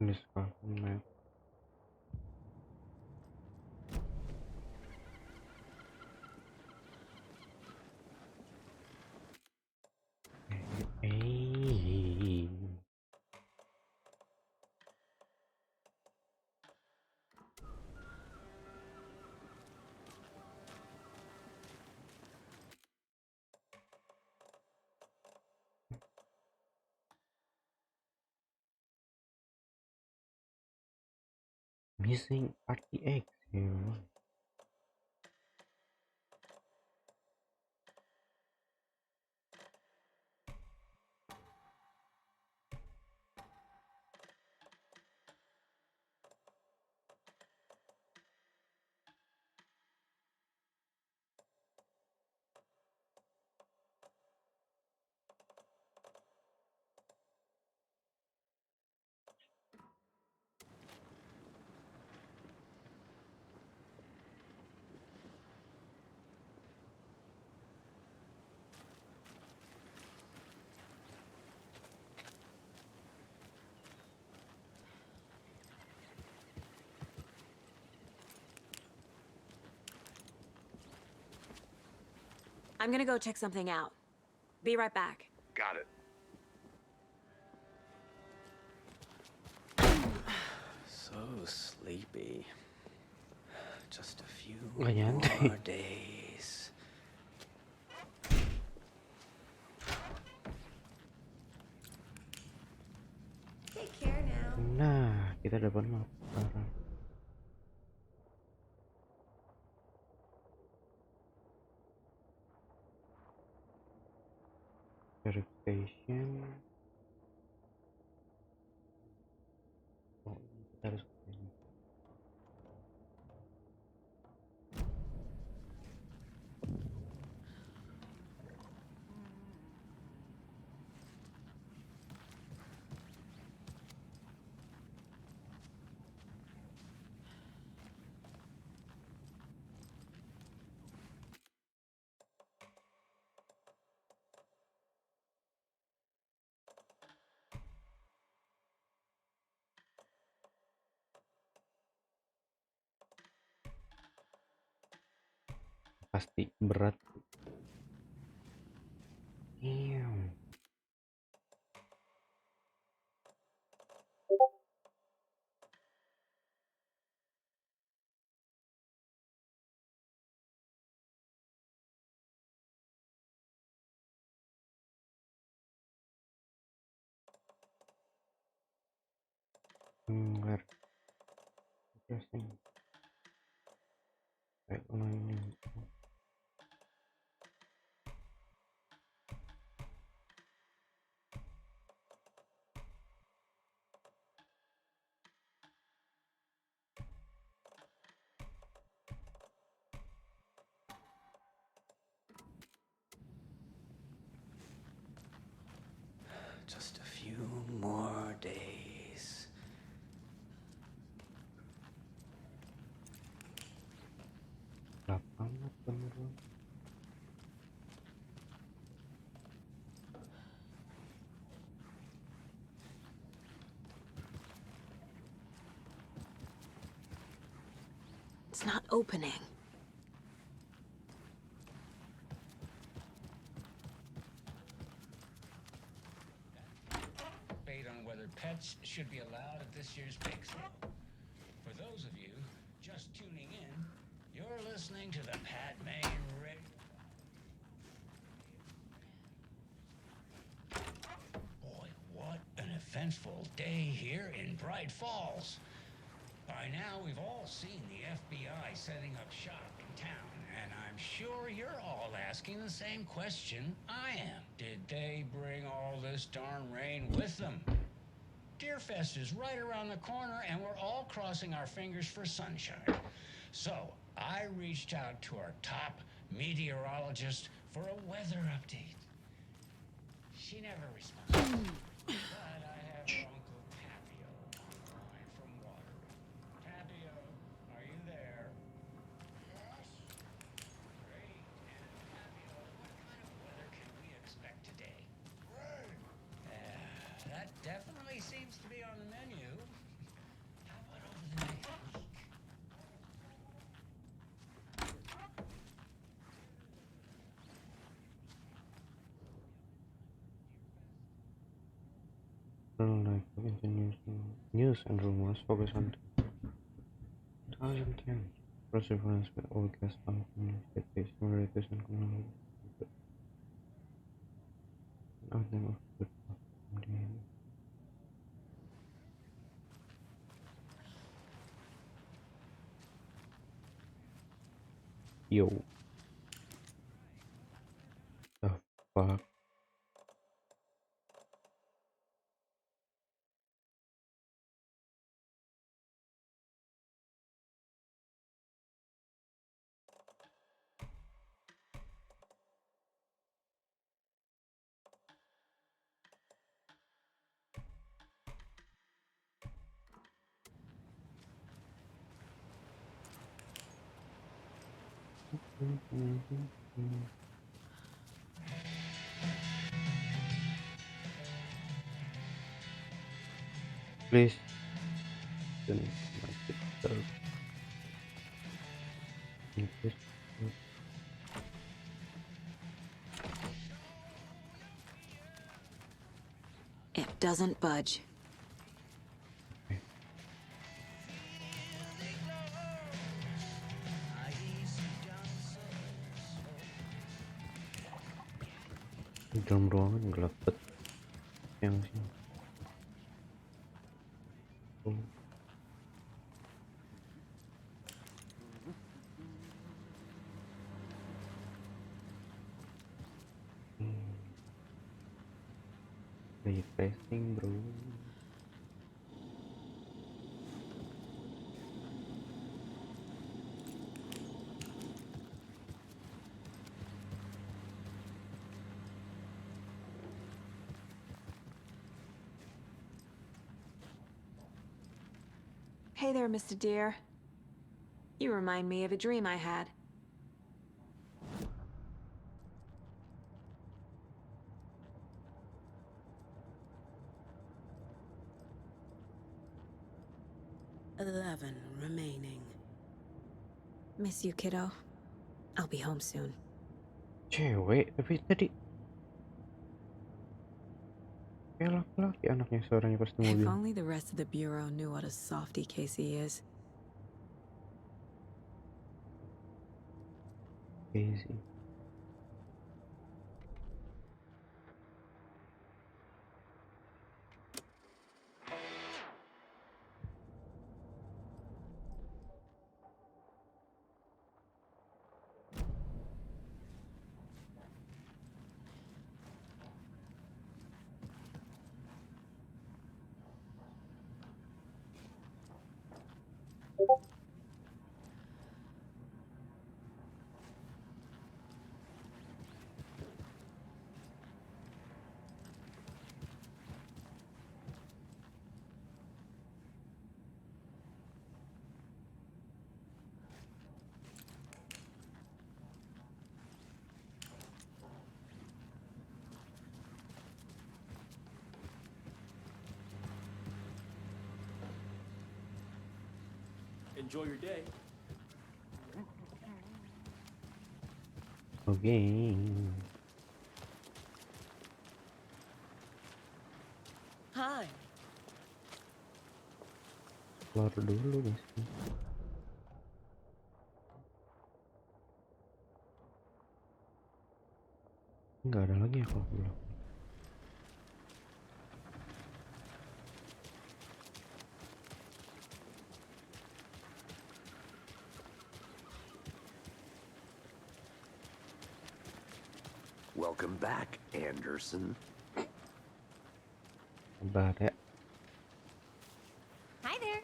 This map. Hey. Missing RTX here. I'm gonna go check something out. Be right back. Got it. So sleepy. Just a few Ganyan. more days. Take care now. Nah, kita dapat map sekarang. Verification. Oh, kita harus ke sini. Pasti berat. Iya. Where interesting. Kayak ini. Just a few more days. Lapang beneran. It's not opening. Debate on whether pets should be allowed at this year's bake sale. For those of you just tuning in, you're listening to the Pat Maine Radio. Boy, what an eventful day here in Bright Falls. By now, we've all seen the FBI setting up shop in town, and I'm sure you're all asking the same question I am. Did they bring all this darn rain with them? Deerfest is right around the corner, and we're all crossing our fingers for sunshine. So, I reached out to our top meteorologist for a weather update. She never responded. But I have her Uncle Tapio on the line from Waterloo. Tapio, are you there? Yes. Great. And Tapio, what kind of weather can we expect today? Rain. That definitely seems to be on the menu. Like news and rumors focus on 2010. Cross reference with all gas companies that face similarities and commonalities. Outline of the Yo, the fuck? Please don't make it dark. Please. It doesn't budge. Dalam ruangan gelap bet yang sini. Oh. Refreshing, bro. Hey there, Mr. Deer. You remind me of a dream I had. "11 remaining." Miss you, kiddo. I'll be home soon. Cewek, tapi tadi kayak laki-laki anaknya suaranya pasti If mobil. only the rest of the Bureau knew what a softie Casey is. Easy. Enjoy your day. Okay. Hi. Keluar dulu guys. Nggak ada lagi ya kalau belum. Welcome back, Anderson. Sabar ya. Hi there.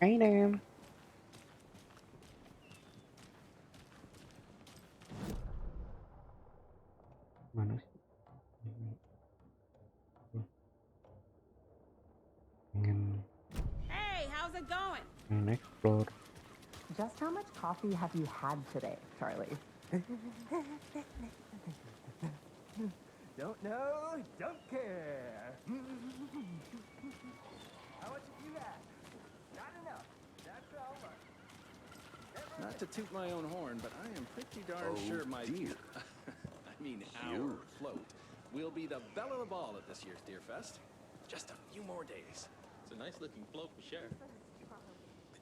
Hai Nam. Mana sih? Pengen Hey, how's it going? explore. Just how much coffee have you had today, Charlie? Don't know, don't care. How much have you had? Not enough. That's all right. Not to toot my own horn, but I am pretty darn Oh, sure my dear. I mean Cute. our float We'll be the belle of the ball at this year's Deer Fest. Just a few more days. It's a nice looking float for sure.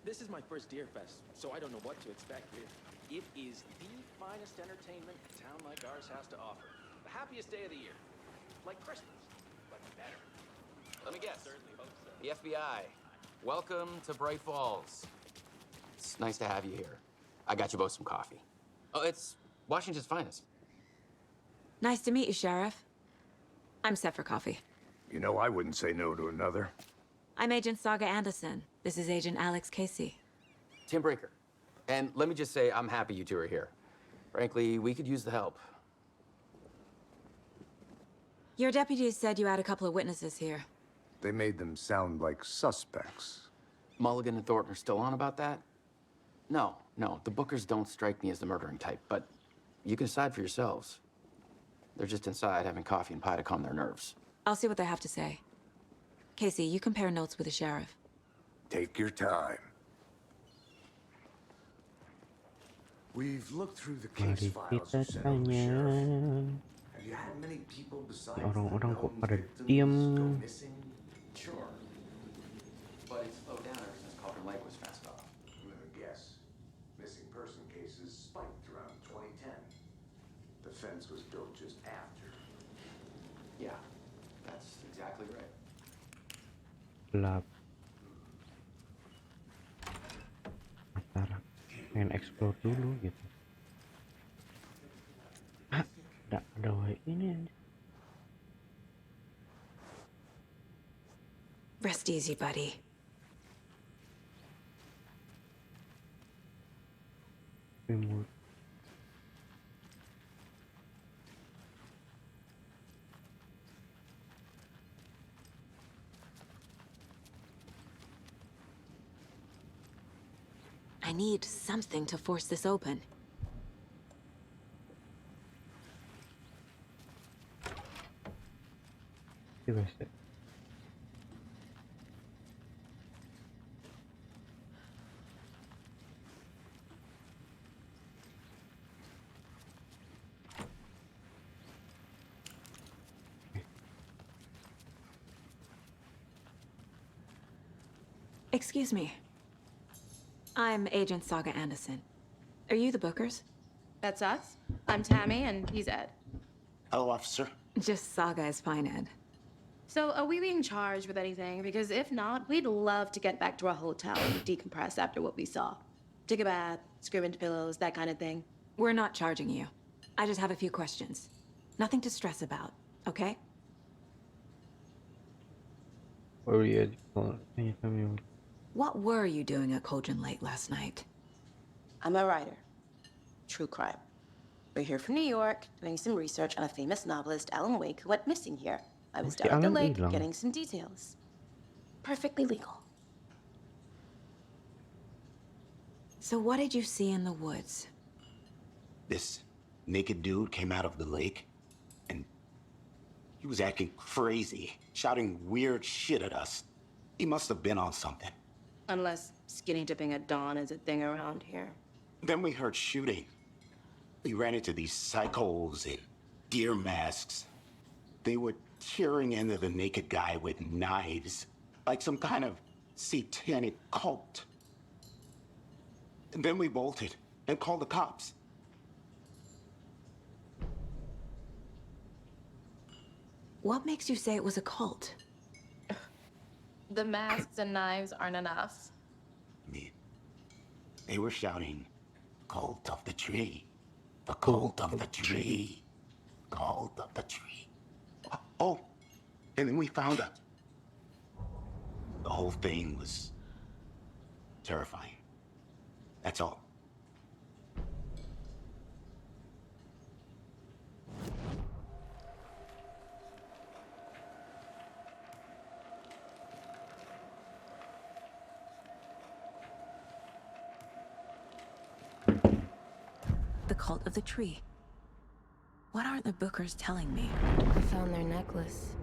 This is my first Deer Fest, so I don't know what to expect here. It is the finest entertainment a town like ours has to offer. The happiest day of the year. Like Christmas, but better. Let me guess. Certainly hope so. The FBI. Welcome to Bright Falls. It's nice to have you here. I got you both some coffee. Oh, it's Washington's finest. Nice to meet you, Sheriff. I'm set for coffee. You know, I wouldn't say no to another. I'm Agent Saga Anderson. This is Agent Alex Casey. Tim Breaker. And let me just say, I'm happy you two are here. Frankly, we could use the help. Your deputies said you had a couple of witnesses here. They made them sound like suspects. Mulligan and Thornton are still on about that? No, the Bookers don't strike me as the murdering type, but you can decide for yourselves. They're just inside having coffee and pie to calm their nerves. I'll see what they have to say. Casey, you compare notes with the sheriff. Take your time. We've looked through the case Mari files kita you sent over, tanya. Sheriff. Have you had many people besides Orang-orang the kok known pada victims diam? go missing? Sure. But it's slowed down ever since Cauldron Lake was fenced off. I'm gonna guess. Missing person cases spiked around 2010. The fence was built just after. Yeah, that's exactly right. Gelap. Antara pengen explore dulu gitu. Ada ini aja. Rest easy, buddy. Remote. I need something to force this open. Coba sih. Excuse me. I'm Agent Saga Anderson. Are you the Bookers? That's us. I'm Tammy, and he's Ed. Hello, officer. Just Saga is fine, Ed. So, are we being charged with anything? Because if not, we'd love to get back to our hotel and decompress after what we saw. Take a bath, scream into pillows, that kind of thing. We're not charging you. I just have a few questions. Nothing to stress about, okay? Oh iya, kalau tanya kami. What were you doing at Cauldron Lake last night? I'm a writer. True crime. We're here from New York, doing some research on a famous novelist, Alan Wake, who went missing here. I was down at the lake, getting some details. Perfectly legal. So what did you see in the woods? This naked dude came out of the lake, and he was acting crazy, shouting weird shit at us. He must have been on something. Unless skinny dipping at dawn is a thing around here. Then we heard shooting. We ran into these psychos in deer masks. They were tearing into the naked guy with knives, like some kind of satanic cult. And then we bolted and called the cops. What makes you say it was a cult? The masks and knives aren't enough. I mean, they were shouting, "Cult of the tree, the cult of the tree, cult of the tree." Oh, and then we found her. The whole thing was terrifying. That's all. The cult of the tree. What aren't the Bookers telling me? I found their necklace.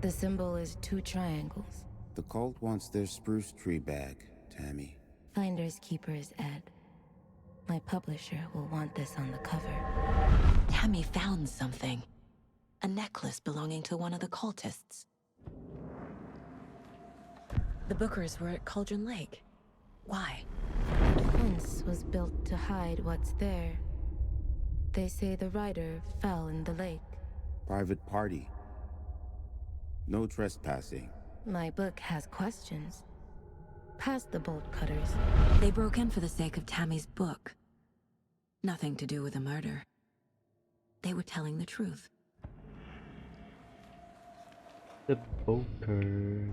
The symbol is 2 triangles. The cult wants their spruce tree back, Tammy. Finders keepers, Ed. My publisher will want this on the cover. Tammy found something. A necklace belonging to one of the cultists. The Bookers were at Cauldron Lake. Why? The fence was built to hide what's there. They say the rider fell in the lake. Private party. No trespassing. My book has questions. Past the bolt cutters. They broke in for the sake of Tammy's book. Nothing to do with a murder. They were telling the truth. The Boker.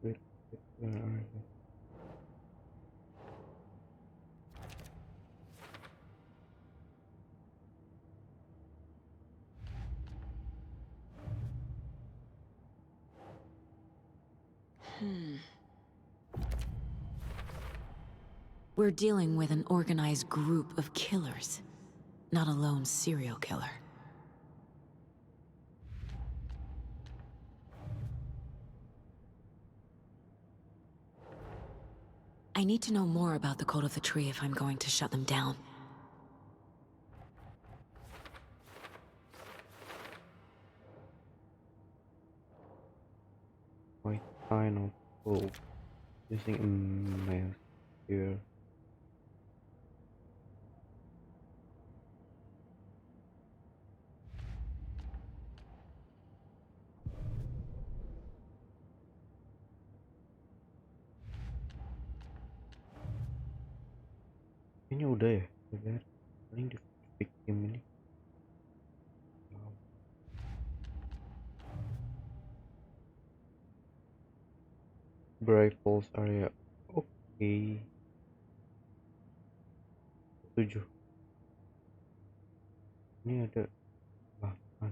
Wait. Where are you? We're dealing with an organized group of killers, not a lone serial killer. I need to know more about the Cult of the Tree if I'm going to shut them down. White final bulb using a mouse here. Kayaknya udah ya, udah. Paling di fix game ini. Wow. Bright Falls area. Oke. 7. Ini ada 8.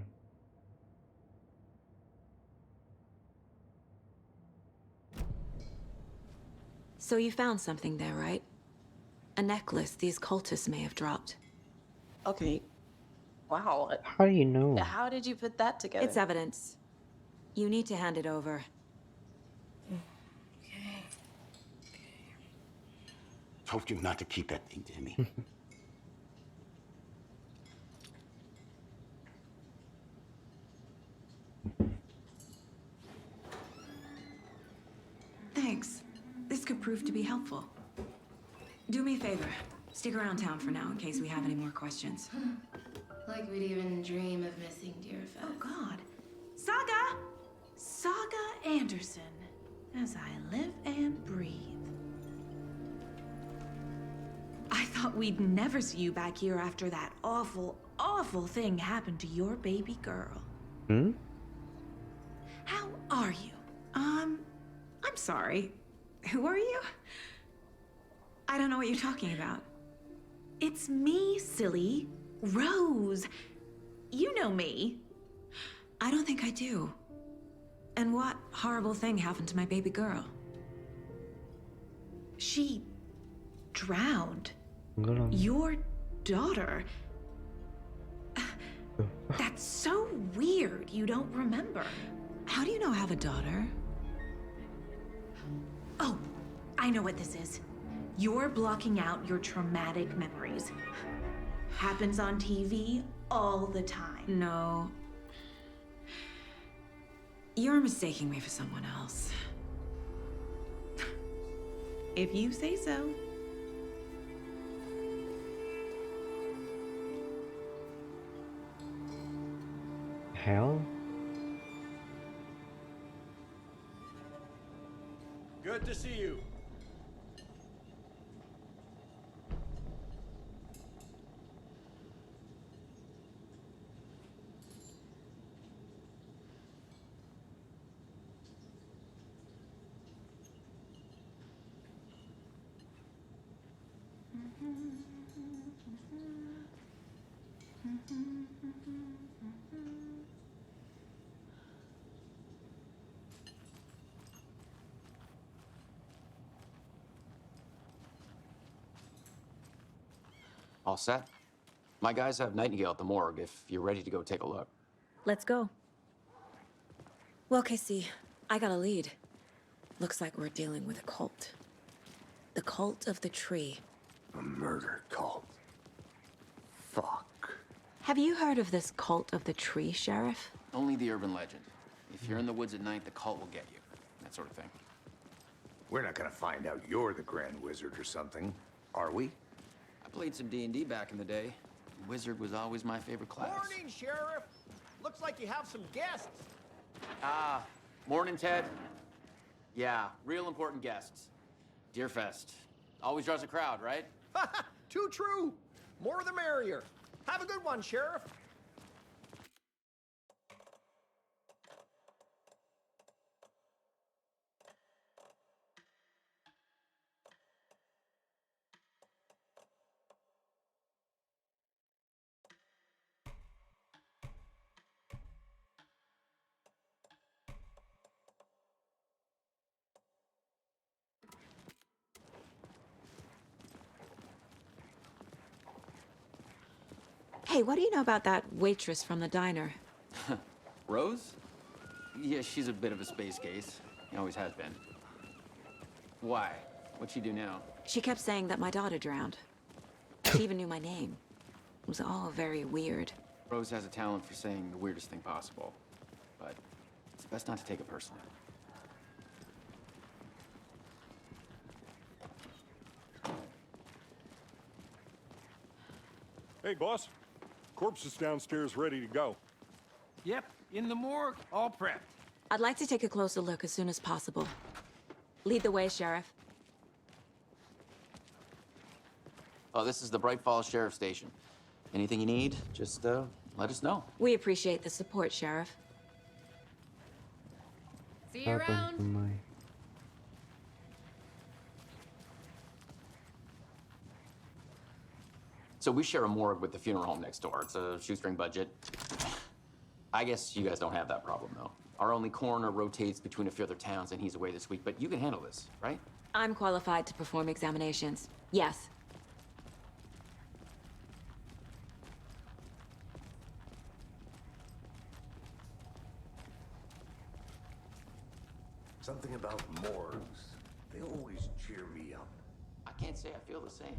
So you found something there, right? A necklace these cultists may have dropped. Okay. Wow. How do you know? How did you put that together? It's evidence. You need to hand it over. Okay. Told you not to keep that thing, Timmy. Thanks. This could prove to be helpful. Do me a favor. Stick around town for now in case we have any more questions. Like we'd even dream of missing Deerfest. Oh, God. Saga! Saga Anderson. As I live and breathe. I thought we'd never see you back here after that awful, awful thing happened to your baby girl. Hmm? How are you? I'm sorry. Who are you? I don't know what you're talking about. It's me, silly. Rose. You know me. I don't think I do. And what horrible thing happened to my baby girl? She drowned. Enggak. Your daughter. That's so weird you don't remember. How do you know I have a daughter? Oh, I know what this is. You're blocking out your traumatic memories. Happens on TV all the time. No. You're mistaking me for someone else. If you say so. Hell? Good to see you. All set? My guys have Nightingale at the morgue if you're ready to go take a look. Let's go. Well, Casey, I got a lead. Looks like we're dealing with a cult. The Cult of the Tree. A murder cult. Fuck. Have you heard of this Cult of the Tree, Sheriff? Only the urban legend. If you're in the woods at night, the cult will get you. That sort of thing. We're not gonna find out you're the Grand Wizard or something, are we? I played some D&D back in the day. Wizard was always my favorite class. Morning, Sheriff. Looks like you have some guests. Morning, Ted. Yeah, real important guests. Deerfest. Always draws a crowd, right? Too true. More the merrier. Have a good one, Sheriff. Hey, what do you know about that waitress from the diner? Rose? Yeah, she's a bit of a space case. She always has been. Why? What'd she do now? She kept saying that my daughter drowned. She even knew my name. It was all very weird. Rose has a talent for saying the weirdest thing possible. But it's best not to take it personally. Hey, boss. Corpse is downstairs ready to go. Yep, in the morgue, all prepped. I'd like to take a closer look as soon as possible. Lead the way, Sheriff. Oh, this is the Bright Falls Sheriff Station. Anything you need, just let us know. We appreciate the support, Sheriff. See you around. So we share a morgue with the funeral home next door. It's a shoestring budget. I guess you guys don't have that problem, though. Our only coroner rotates between a few other towns, and he's away this week, but you can handle this, right? I'm qualified to perform examinations. Yes. Something about morgues. They always cheer me up. I can't say I feel the same.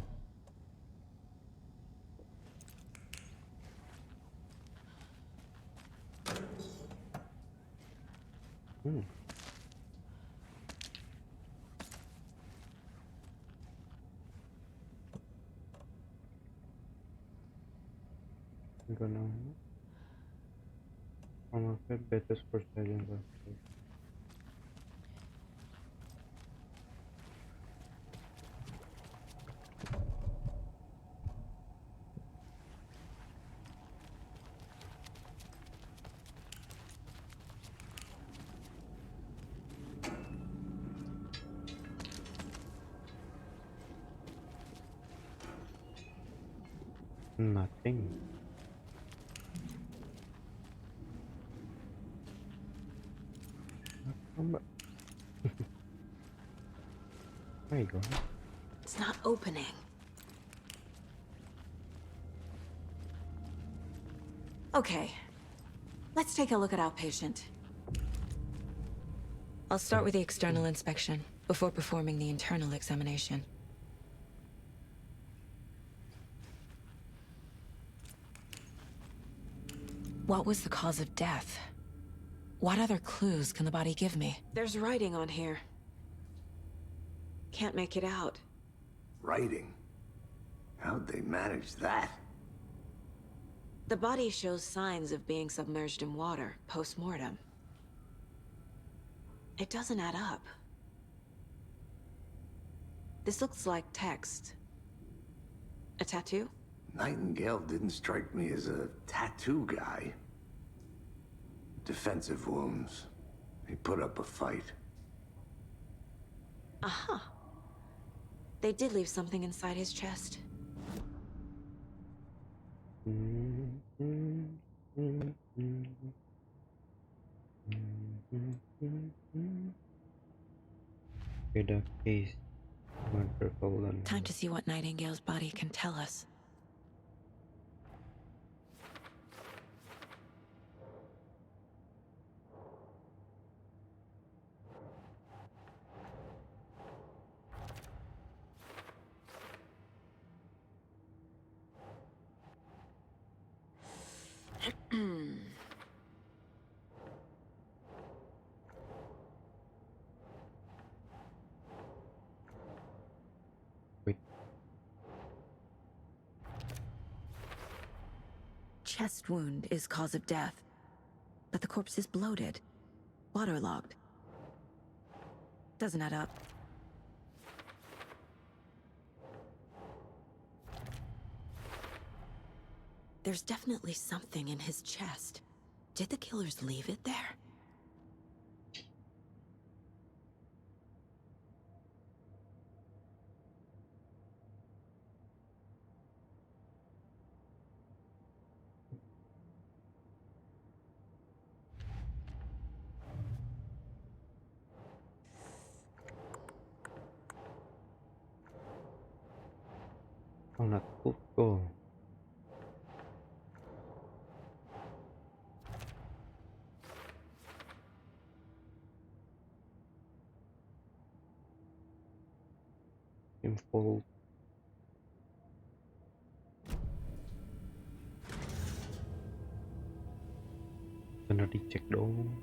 আমাকে বেতেস করতে একজন nothing. There you go. It's not opening. Okay. Let's take a look at outpatient. I'll start with the external inspection before performing the internal examination. What was the cause of death? What other clues can the body give me? There's writing on here. Can't make it out. Writing? How'd they manage that? The body shows signs of being submerged in water post-mortem. It doesn't add up. This looks like text. A tattoo? Nightingale didn't strike me as a tattoo guy. Defensive wounds. He put up a fight. Uh-huh. They did leave something inside his chest. Get a case. Wonderful. Time to see what Nightingale's body can tell us. chest wound is cause of death, but the corpse is bloated, waterlogged. Doesn't add up. There's definitely something in his chest. Did the killers leave it there? Anak pukul. Info. Bener dicek dong.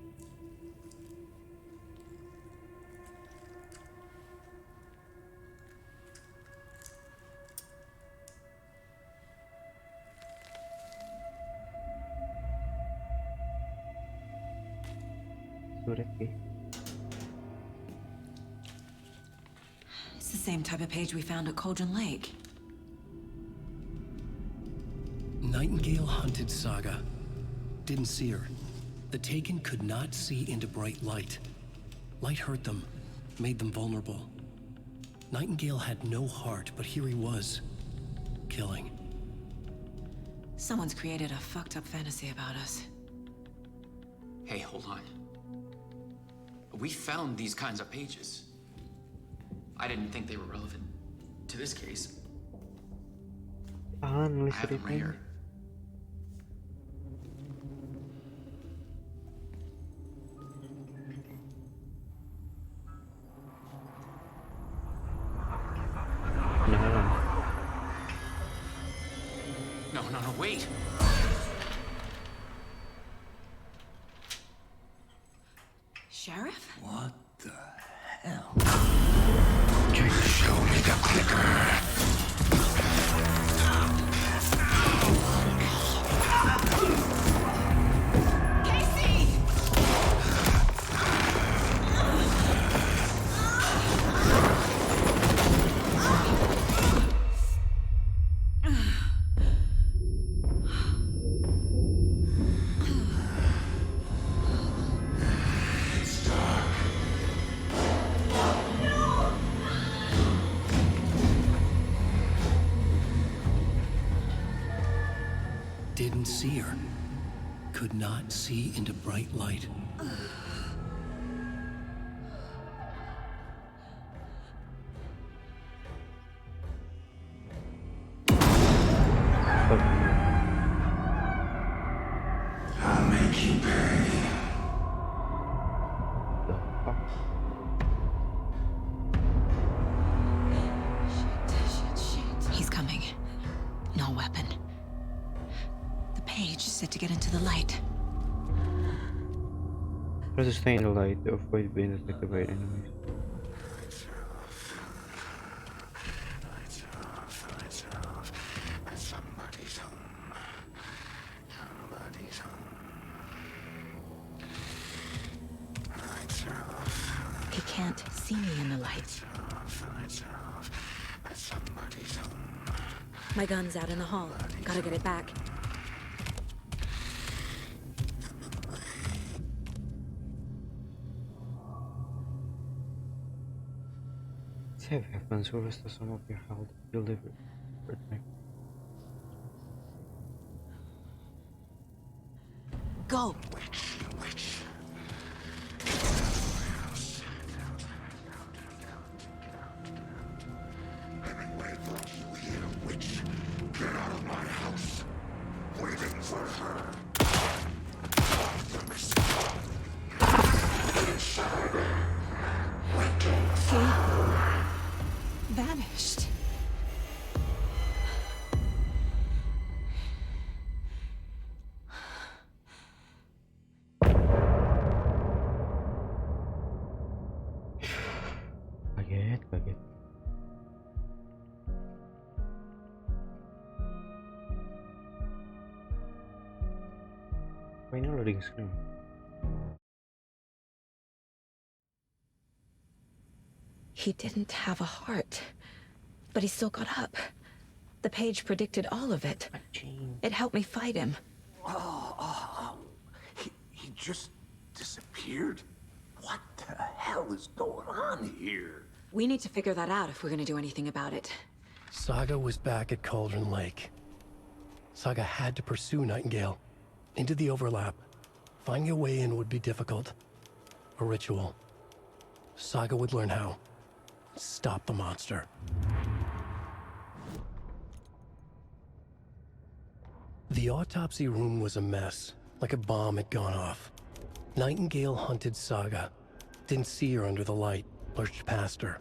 It's the same type of page we found at Cauldron Lake. Nightingale hunted Saga. Didn't see her. The Taken could not see into bright light. Light hurt them, made them vulnerable. Nightingale had no heart, but here he was, killing. Someone's created a fucked up fantasy about us. Hey, hold on. We found these kinds of pages. I didn't think they were relevant to this case. I have them right here. No, wait! Sheriff? What the hell? Can you show me the clicker? Didn't see her. Could not see into bright light. I'll make you pay. He's coming. No weapon. The page said to get into the light. Try to stay in the light to avoid being detected by enemies. Somebody's home. Somebody's home. Lights are off. He can't see me in the light. Lights are off. Somebody's home. My gun's out in the hall. Gotta get it back. Save weapons will restore some of your health. Deliver. Protect. Go! Witch. Hemingway brought you here, witch. Get out of my house. Waiting for her. Inside. Waiting for her. Vanished. Kaget. Apa ini loading screen? He didn't have a heart, but he still got up. The page predicted all of it. It helped me fight him. He just disappeared? What the hell is going on here? We need to figure that out if we're gonna do anything about it. Saga was back at Cauldron Lake. Saga had to pursue Nightingale. Into the overlap. Finding a way in would be difficult. A ritual. Saga would learn how. Stop the monster. The autopsy room was a mess, like a bomb had gone off. Nightingale hunted Saga. Didn't see her under the light, lurched past her.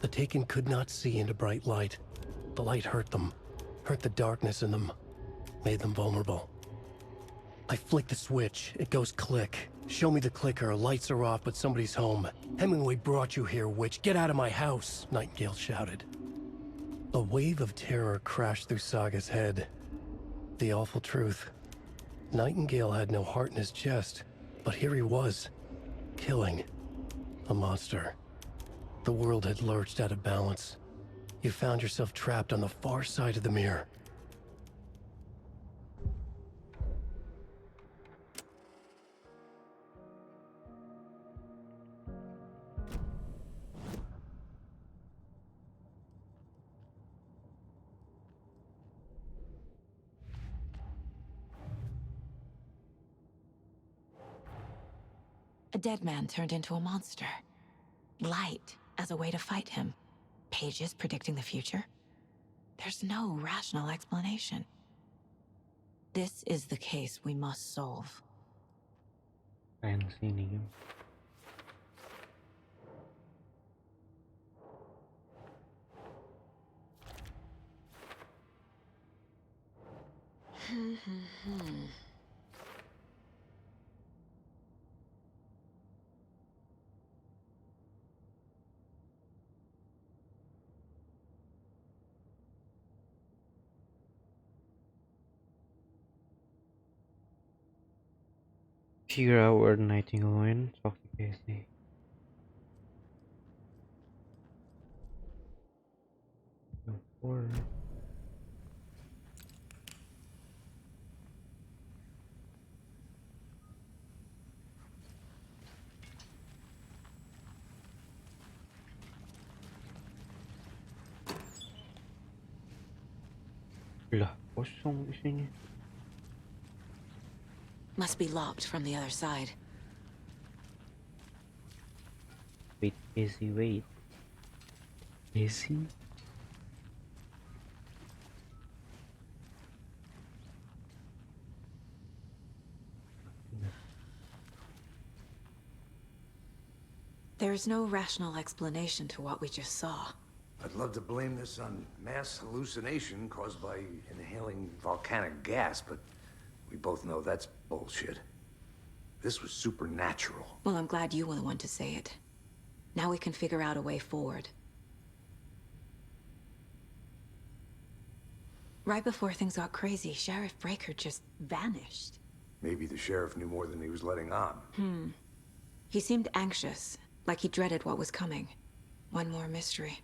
The Taken could not see into bright light. The light hurt them, hurt the darkness in them, made them vulnerable. I flick the switch, it goes click. Show me the clicker, lights are off, but somebody's home. Hemingway brought you here, witch. Get out of my house, Nightingale shouted. A wave of terror crashed through Saga's head. The awful truth. Nightingale had no heart in his chest, but here he was, killing a monster. The world had lurched out of balance. You found yourself trapped on the far side of the mirror. A dead man turned into a monster. Light as a way to fight him. Pages predicting the future. There's no rational explanation. This is the case we must solve. Keren sih ini game. Figure out where the Nightingale went. Talk to Casey. No order. Lah, kosong di sini. Must be locked from the other side. Wait, Casey, wait. Casey? There's no rational explanation to what we just saw. I'd love to blame this on mass hallucination caused by inhaling volcanic gas, but we both know that's bullshit. This was supernatural. Well, I'm glad you were the one to say it. Now we can figure out a way forward. Right before things got crazy, Sheriff Breaker just vanished. Maybe the sheriff knew more than he was letting on. He seemed anxious, like he dreaded what was coming. One more mystery.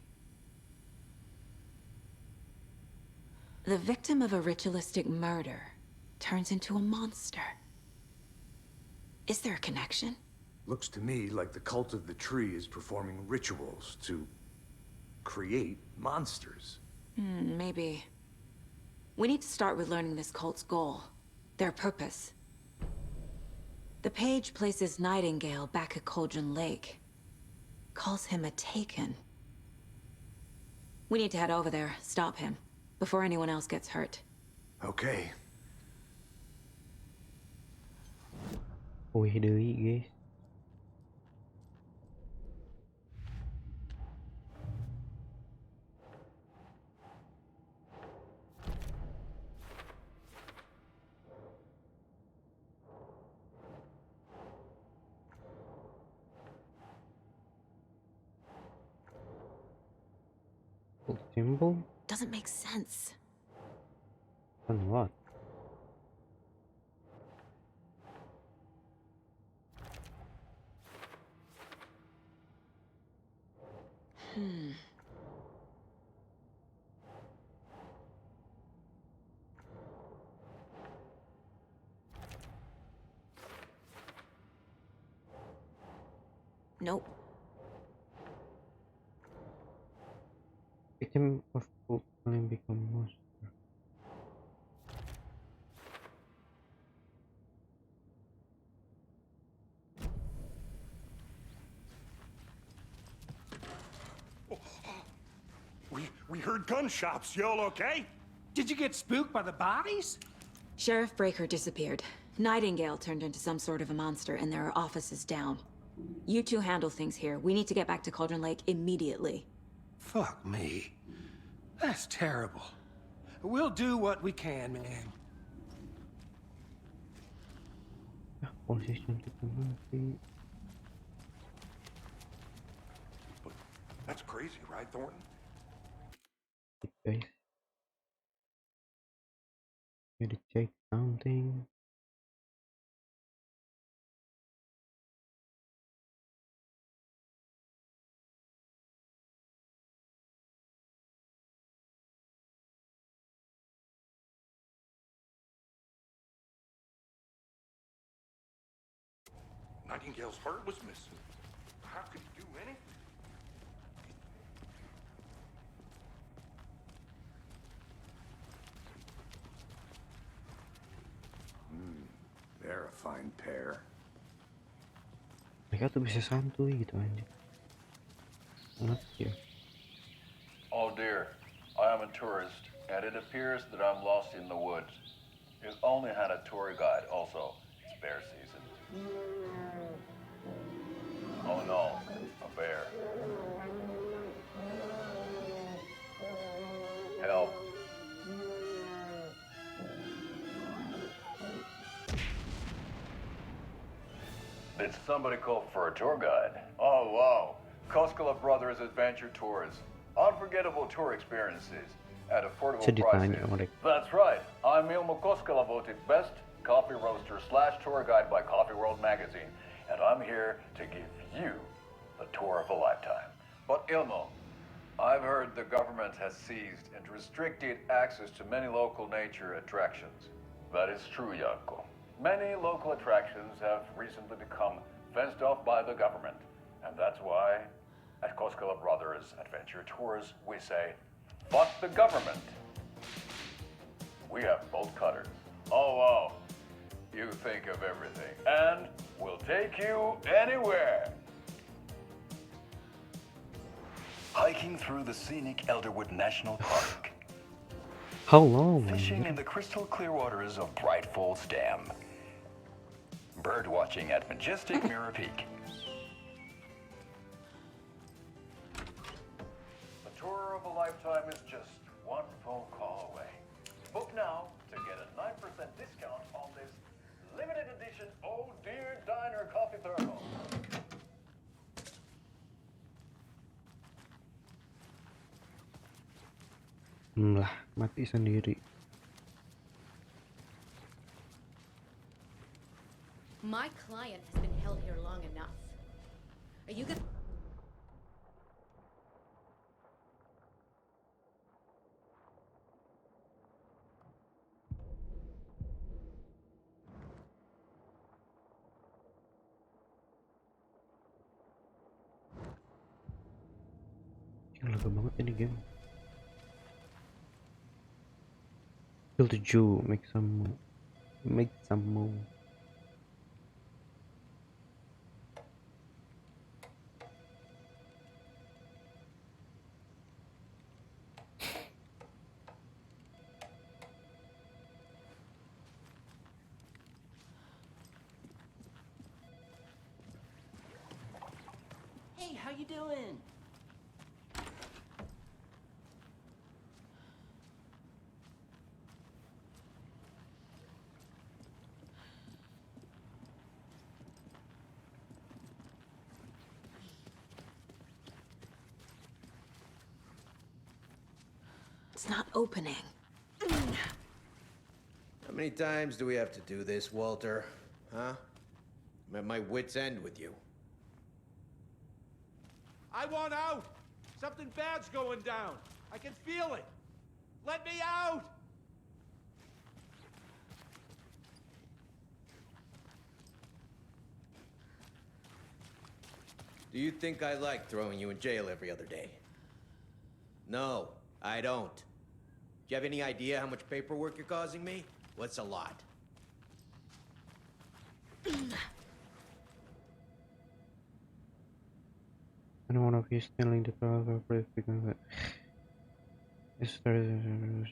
The victim of a ritualistic murder turns into a monster. Is there a connection? Looks to me like the cult of the tree is performing rituals to create monsters. Maybe. We need to start with learning this cult's goal, their purpose. The page places Nightingale back at Cauldron Lake. Calls him a Taken. We need to head over there, stop him, before anyone else gets hurt. Okay. Wih deui guys. Symbol? Doesn't make sense. On what? Nope. Victim of cult calling become monster. We heard gunshots. Y'all okay? Did you get spooked by the bodies? Sheriff Breaker disappeared. Nightingale turned into some sort of a monster, and there are offices down. You two handle things here. We need to get back to Cauldron Lake immediately. Fuck me. That's terrible. We'll do what we can, man. Position to command. That's crazy, right, Thornton? Guys, gotta check something. Nightingale's heart was missing. How could he do anything? They're a fine pair. Mereka tuh bisa santuy gitu aja. Enak ya. Oh dear, I am a tourist, and it appears that I'm lost in the woods. You only had a tour guide, also. It's bear season. Oh no, a bear. Help. Did somebody call for a tour guide? Oh wow, Koskela Brothers Adventure Tours. Unforgettable tour experiences at affordable prices. That's right, I'm Ilmo Koskela, voted best coffee roaster / tour guide by Coffee World magazine, and I'm here to give you the tour of a lifetime. But Ilmo, I've heard the government has seized and restricted access to many local nature attractions. That is true, Janko. Many local attractions have recently become fenced off by the government, and that's why at Koskela Brothers Adventure Tours we say, fuck the government. We have bolt cutters. Oh wow, you think of everything, and we'll take you anywhere. Hiking through the scenic Elderwood National Park. How long? Fishing in the crystal clear waters of Bright Falls Dam. Bird watching at majestic Mirror Peak. The tour of a lifetime is just one phone call away. Book now to get a 9% discount on this limited edition Oh Dear Diner coffee thermal. Lah, mati sendiri. My client has been held here long enough. Are you good? Lega banget ini game. Kill the Jew, make some move. Hey, how you doing? It's not opening. How many times do we have to do this, Walter? Huh? I'm at my wit's end with you. I want out! Something bad's going down. I can feel it. Let me out! Do you think I like throwing you in jail every other day? No, I don't. Do you have any idea how much paperwork you're causing me? What's a lot? And one of you stealing the car of a because it started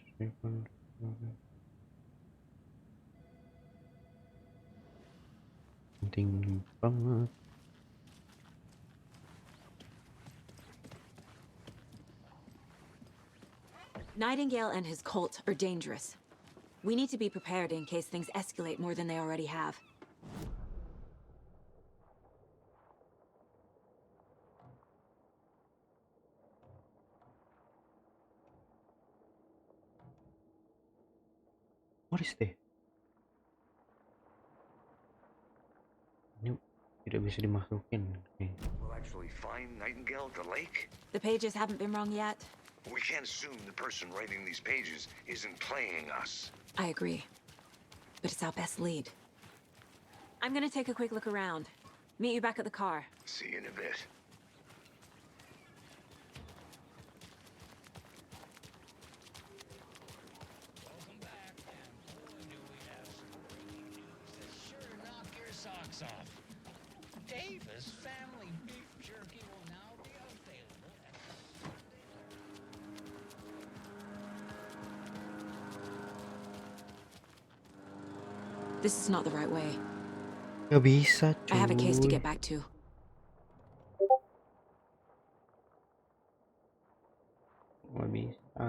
penting banget. Nightingale and his cult are dangerous. We need to be prepared in case things escalate more than they already have. What is this? Ini tidak bisa dimasukin. Okay. We'll actually find Nightingale at the lake? The pages haven't been wrong yet. We can't assume the person writing these pages isn't playing us. I agree. But it's our best lead. I'm gonna take a quick look around. Meet you back at the car. See you in a bit. Welcome back, and boy, do we have some breaking news that's sure to knock your socks off. Davis Family Beef Jerky will now be available at This is not the right way. Gak bisa, cuy. I have a case to get back to. Gak bisa.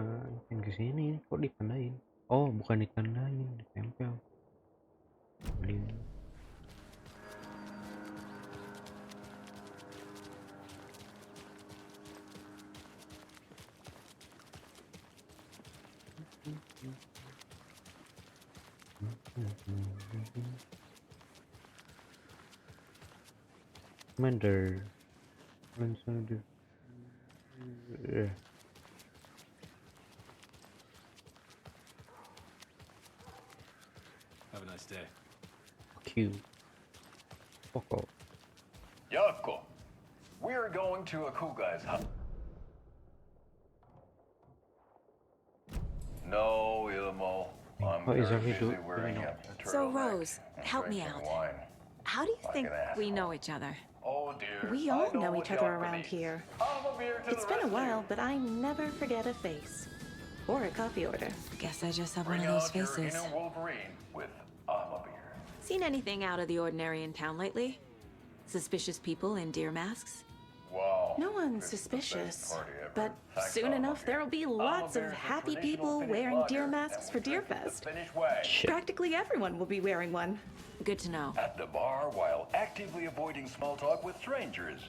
Yang kesini kok ditandain? Oh, bukan ditandain, ditempel. Beli. Commander, Have a nice day. Q. Poco. Yako, we're going to a cool guy's house. No, Ilmo. I'm very busy wearing a So, Rose, help me out. wine. How do you Like think an asshole. We know each other. Oh dear. we I all know know what each other Yako around needs. here? Have a beer to It's the been a rest of while, you. but I never forget a face. Or a coffee order. Guess I just have Bring one of those out your faces. inner Wolverine with a beer. Seen anything out of the ordinary in town lately? Suspicious people in deer masks? Wow. No one's this is the best suspicious. party ever. But Thanks, soon enough, Beer. there'll be lots of Beer is a happy traditional people Finnish wearing lager, deer and masks we for Deer drink it the Fest. Finnish way. Practically everyone will be wearing one. Good to know. At the bar while actively avoiding small talk with strangers.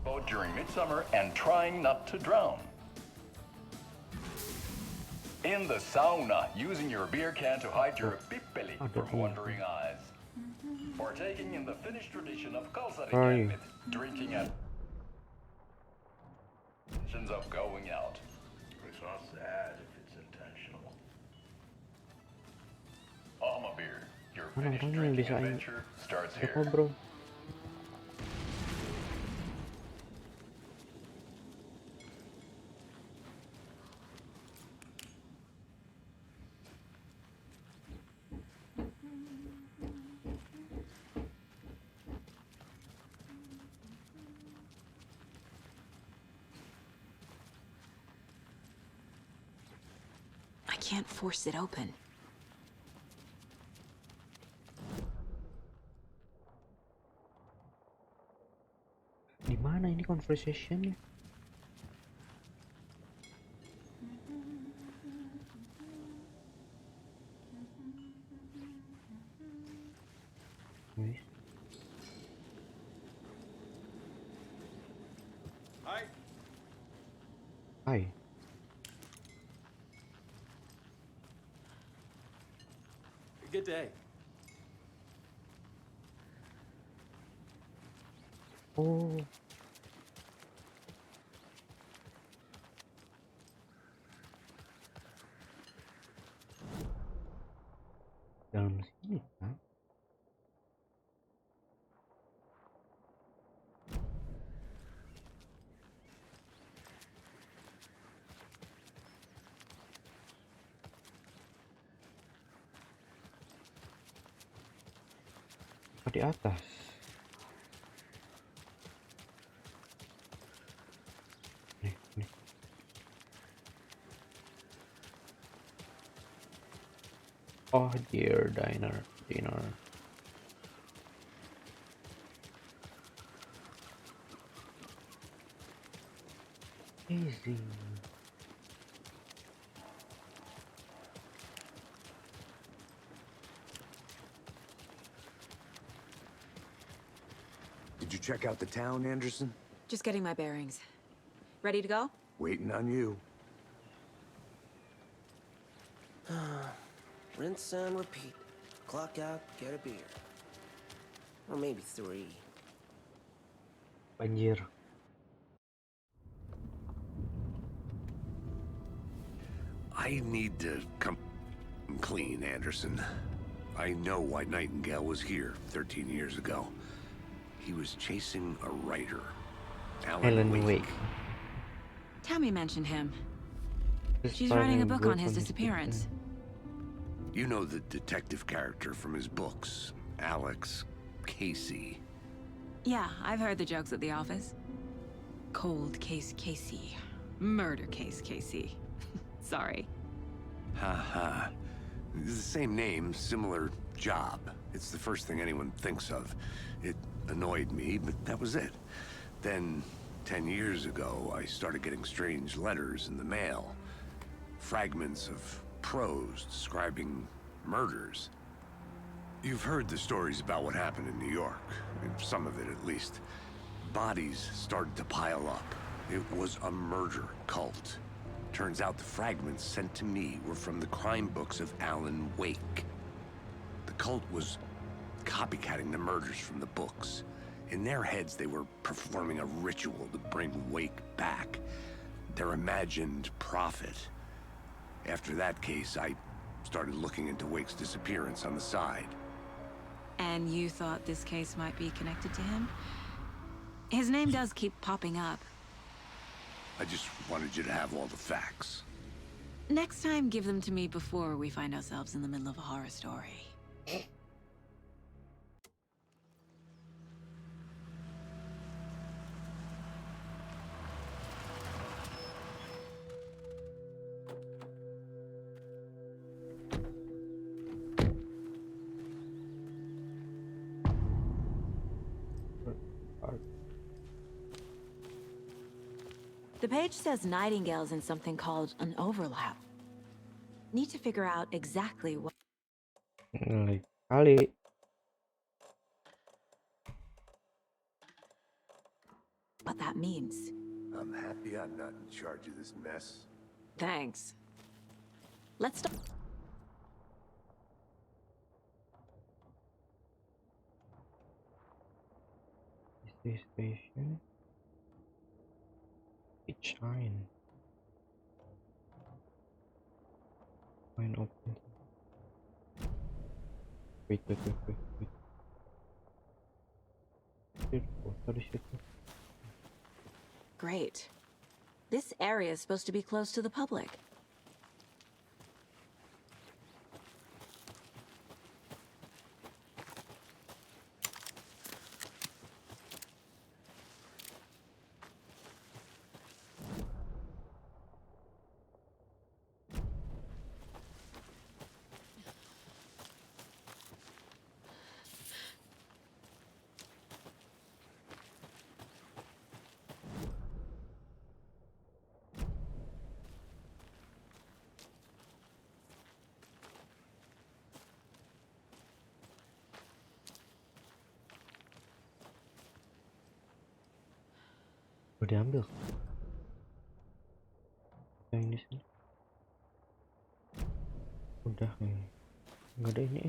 Boat during midsummer and trying not to drown. In the sauna, using your beer can to hide your pippeli from wondering eyes. Partaking in the Finnish tradition of kalsarikämpit, drinking at of going out. It's not sad if it's intentional. Beer, your Mana Finnish orangnya yang drinking bisa adventure starts here. Apa, bro? I can't force it open. Di mana ini conversationnya? Wih. Hi. Hai. Good day. Oh. Dalam sini kan? Di atas. Nih. Oh dear, dinner. Easy. Did you check out the town, Anderson? Just getting my bearings. Ready to go? Waiting on you. Rinse and repeat. Clock out, get a beer. Or maybe 3. Banjir. I need to come clean, Anderson. I know why Nightingale was here 13 years ago. He was chasing a writer, Alan Wake. Tammy mentioned him. She's writing a book on his disappearance. You know the detective character from his books, Alex Casey. Yeah, I've heard the jokes at the office. Cold case Casey. Murder case Casey. Sorry. Ha. The same name, similar job. It's the first thing anyone thinks of. It annoyed me, but that was it. Then, 10 years ago, I started getting strange letters in the mail. Fragments of prose describing murders. You've heard the stories about what happened in New York. Some of it, at least. Bodies started to pile up. It was a murder cult. Turns out the fragments sent to me were from the crime books of Alan Wake. The cult was copycatting the murders from the books. In their heads, they were performing a ritual to bring Wake back. Their imagined prophet. After that case, I started looking into Wake's disappearance on the side. And you thought this case might be connected to him? His name does keep popping up. I just wanted you to have all the facts. Next time, give them to me before we find ourselves in the middle of a horror story. The page says Nightingale's in something called an overlap. Need to figure out exactly what... Kali. What that means. I'm happy I'm not in charge of this mess. Thanks. Let's start. Is this station? It's shine. Fine, open. Wait. Great. This area is supposed to be close to the public. Udah diambil. Yang di sini. Udah nih. Nggak ada ini.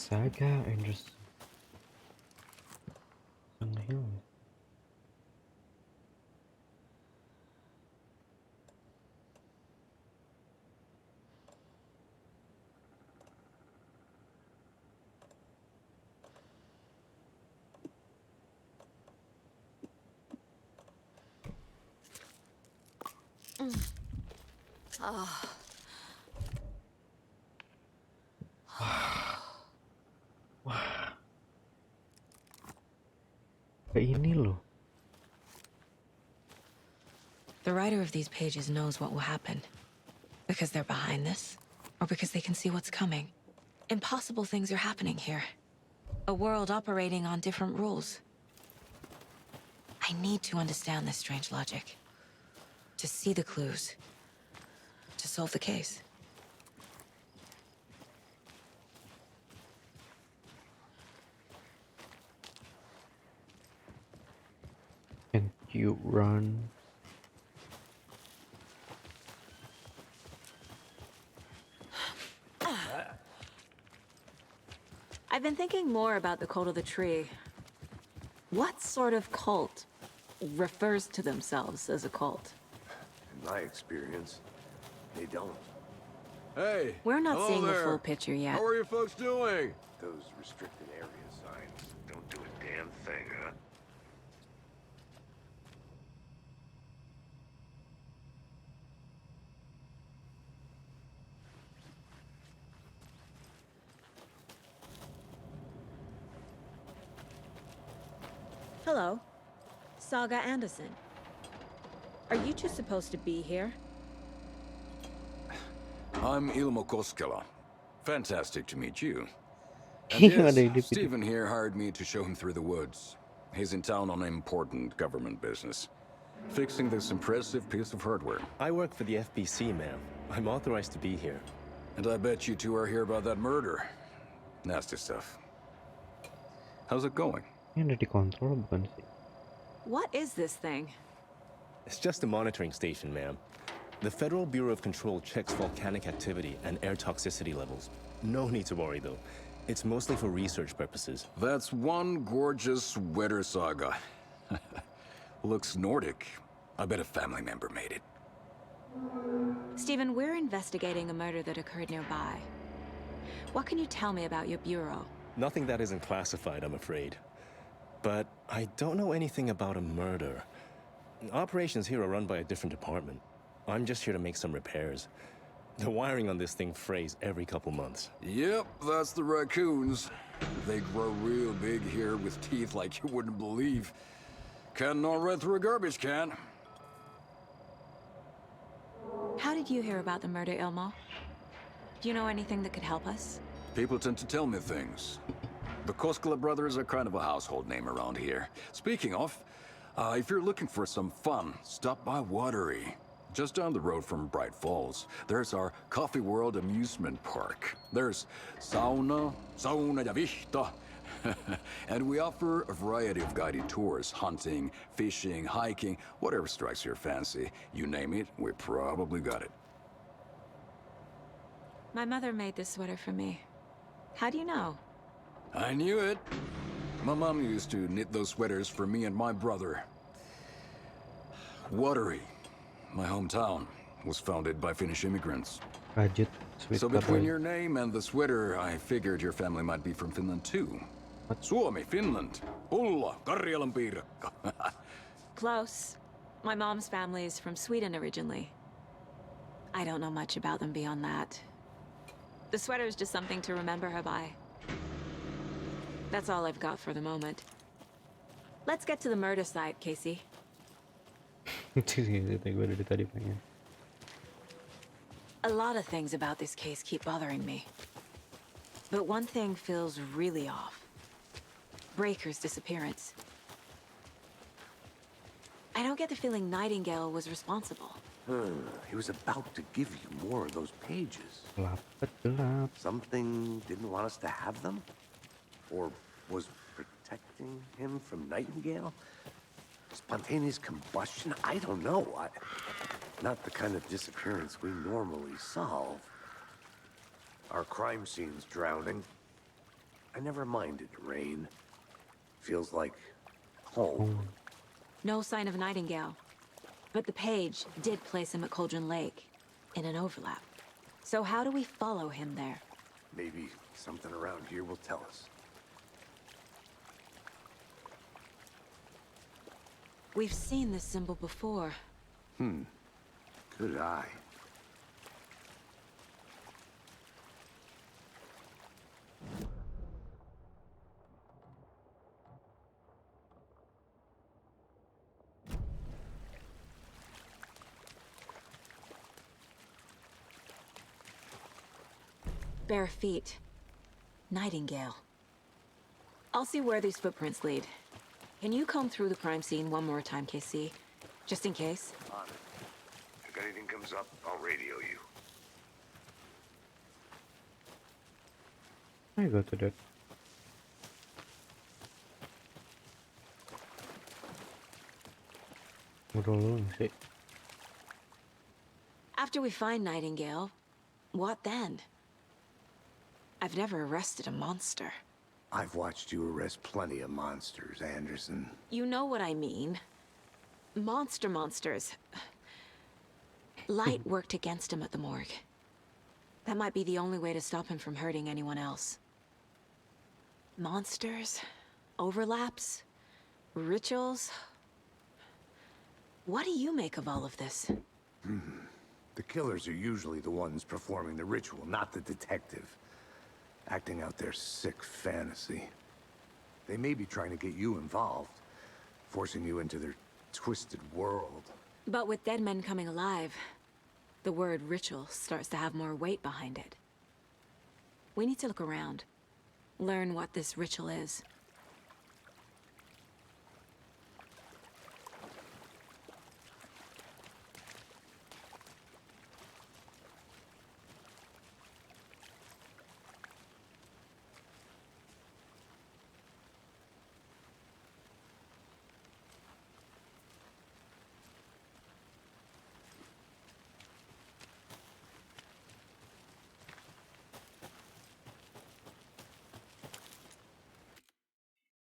Saga Anderson. Hill. Oh. Ini loh. The writer of these pages knows what will happen. Because they're behind this, or because they can see what's coming. Impossible things are happening here. A world operating on different rules. I need to understand this strange logic. To see the clues. To solve the case. Can you run? I've been thinking more about the cult of the tree. What sort of cult refers to themselves as a cult? In my experience, they don't. Hey! We're not hello seeing the there. full picture yet. How are you folks doing? Those restricted area signs don't do a damn thing, huh? Hello. Saga Anderson. Are you two supposed to be here? I'm Ilmo Koskela. Fantastic to meet you. Ada And di yes, video. Stephen here hired me to show him through the woods. He's in town on important government business. Fixing this impressive piece of hardware. I work for the FBC, ma'am. I'm authorized to be here. And I bet you two are here about that murder. Nasty stuff. How's it going? Ini udah dikontrol bukan sih? What is this thing? It's just a monitoring station, ma'am. The Federal Bureau of Control checks volcanic activity and air toxicity levels. No need to worry, though. It's mostly for research purposes. That's one gorgeous weather saga. Looks Nordic. I bet a family member made it. Stephen, we're investigating a murder that occurred nearby. What can you tell me about your bureau? Nothing that isn't classified, I'm afraid. But I don't know anything about a murder. Operations here are run by a different department. I'm just here to make some repairs. The wiring on this thing frays every couple months. Yep, that's the raccoons. They grow real big here with teeth like you wouldn't believe. Can't run right through a garbage can. How did you hear about the murder, Ilmo? Do you know anything that could help us? People tend to tell me things. The Koskela brothers are kind of a household name around here. Speaking of, if you're looking for some fun, stop by Watery. Just down the road from Bright Falls, there's our Coffee World amusement park. There's sauna ja vihta. And we offer a variety of guided tours, hunting, fishing, hiking, whatever strikes your fancy. You name it, we probably got it. My mother made this sweater for me. How do you know? I knew it. My mom used to knit those sweaters for me and my brother. Watery, my hometown, was founded by Finnish immigrants. Rajut, So between your name and the sweater, I figured your family might be from Finland too. Suomi, Finland. Ulla, Karjalan piirakka. Close. My mom's family is from Sweden originally. I don't know much about them beyond that. The sweater is just something to remember her by. That's all I've got for the moment. Let's get to the murder site, Casey. Gue dari tadi pengen. A lot of things about this case keep bothering me. But one thing feels really off. Breaker's disappearance. I don't get the feeling Nightingale was responsible. He was about to give you more of those pages. Gelap. Something didn't want us to have them? Or was protecting him from Nightingale? Spontaneous combustion? I don't know. Not the kind of disappearance we normally solve. Our crime scene's drowning. I never minded rain. Feels like home. No sign of Nightingale. But the page did place him at Cauldron Lake, in an overlap. So how do we follow him there? Maybe something around here will tell us. We've seen this symbol before. Good eye. Bare feet. Nightingale. I'll see where these footprints lead. Can you comb through the crime scene one more time, KC? Just in case? On it. If anything comes up, I'll radio you. I go to that. After we find Nightingale, what then? I've never arrested a monster. I've watched you arrest plenty of monsters, Anderson. You know what I mean. Monsters. Light worked against him at the morgue. That might be the only way to stop him from hurting anyone else. Monsters? Overlaps? Rituals? What do you make of all of this? The killers are usually the ones performing the ritual, not the detective. Acting out their sick fantasy. They may be trying to get you involved, forcing you into their twisted world. But with dead men coming alive, the word ritual starts to have more weight behind it. We need to look around, learn what this ritual is.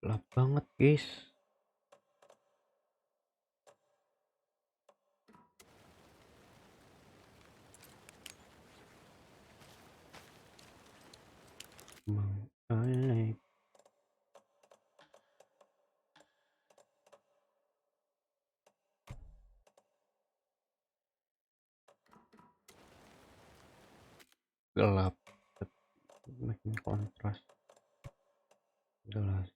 Gelap banget, guys. Gelap, makin kontras. Jelas.